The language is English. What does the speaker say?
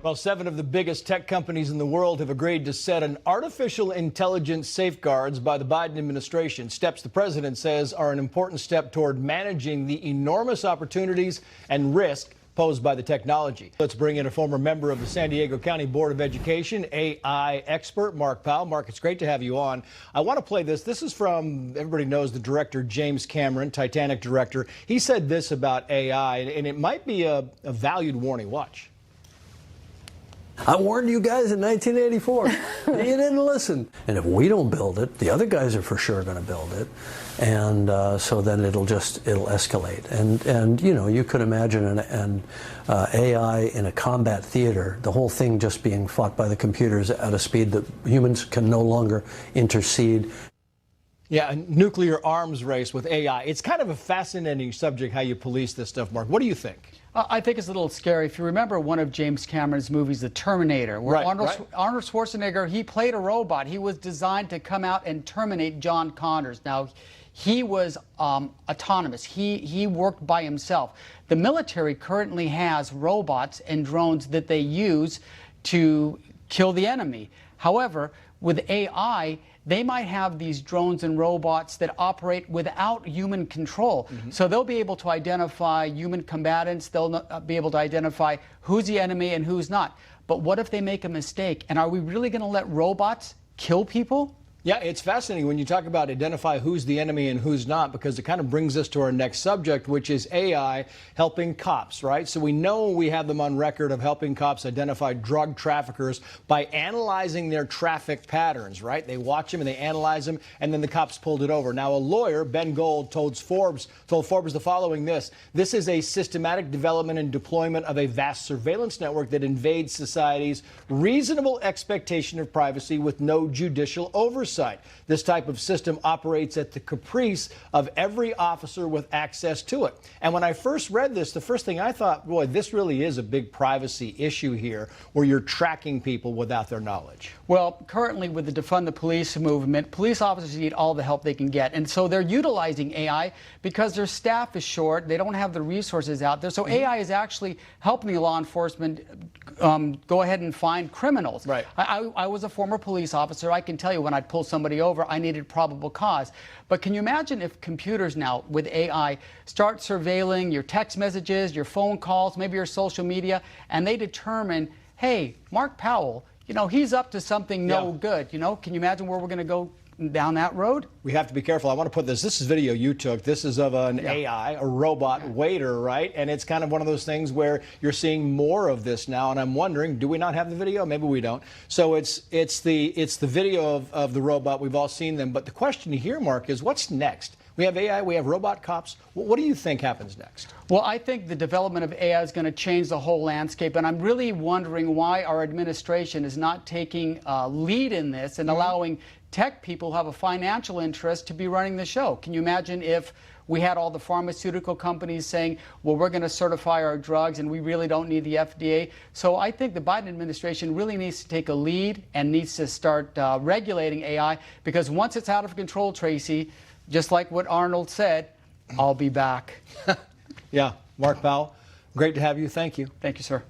Well, 7 of the biggest tech companies in the world have agreed to set an artificial intelligence safeguards by the Biden administration. Steps the president says are an important step toward managing the enormous opportunities and risk posed by the technology. Let's bring in a former member of the San Diego County Board of Education, AI expert, Mark Powell. Mark, it's great to have you on. I want to play this. This is from, everybody knows the director, James Cameron, Titanic director. He said this about AI, and it might be a valued warning. Watch. I warned you guys in 1984. You didn't listen. And if we don't build it, the other guys are for sure going to build it. And so then it'll escalate. And you know, you could imagine an AI in a combat theater, the whole thing just being fought by the computers at a speed that humans can no longer intercede. Yeah, a nuclear arms race with AI. It's kind of a fascinating subject, how you police this stuff, Mark. What do you think? I think it's a little scary. If you remember one of James Cameron's movies, The Terminator, where Arnold Schwarzenegger, he played a robot. He was designed to come out and terminate John Connors. Now, he was autonomous. He worked by himself. The military currently has robots and drones that they use to kill the enemy. However, with AI, they might have these drones and robots that operate without human control. So they'll be able to identify human combatants. They'll be able to identify who's the enemy and who's not. But what if they make a mistake? And are we really going to let robots kill people? Yeah, it's fascinating when you talk about identify who's the enemy and who's not, because it kind of brings us to our next subject, which is AI helping cops, right? So we know we have them on record of helping cops identify drug traffickers by analyzing their traffic patterns, right? They watch them and they analyze them, and then the cops pulled it over. Now, a lawyer, Ben Gold, told Forbes the following this is a systematic development and deployment of a vast surveillance network that invades society's reasonable expectation of privacy with no judicial oversight. This type of system operates at the caprice of every officer with access to it. And when I first read this, the first thing I thought, boy, this really is a big privacy issue here, where you're tracking people without their knowledge. Well, currently with the defund the police movement, police officers need all the help they can get. And so they're utilizing AI because their staff is short. They don't have the resources out there. So AI is actually helping the law enforcement go ahead and find criminals. Right. I was a former police officer. I can tell you when I'd pull somebody over, I needed probable cause. But can you imagine if computers now with AI start surveilling your text messages, your phone calls, maybe your social media, and they determine, hey, Mark Powell, you know, he's up to something no good. You know, can you imagine where we're going to go down that road? We have to be careful. I want to put this is video you took. This is of an AI, a robot waiter, right? And it's kind of one of those things where you're seeing more of this now, and I'm wondering, do we not have the video? Maybe we don't. So it's the video of the robot. We've all seen them, but the question here, Mark, is what's next? We have AI, we have robot cops. What do you think happens next? Well, I think the development of AI is going to change the whole landscape, and I'm really wondering why our administration is not taking lead in this and allowing tech people who have a financial interest to be running the show. Can you imagine if we had all the pharmaceutical companies saying, well, we're going to certify our drugs and we really don't need the FDA? So I think the Biden administration really needs to take a lead and needs to start regulating AI, because once it's out of control, Tracy, just like what Arnold said, I'll be back. Yeah, Mark Powell, great to have you. Thank you. Thank you, sir.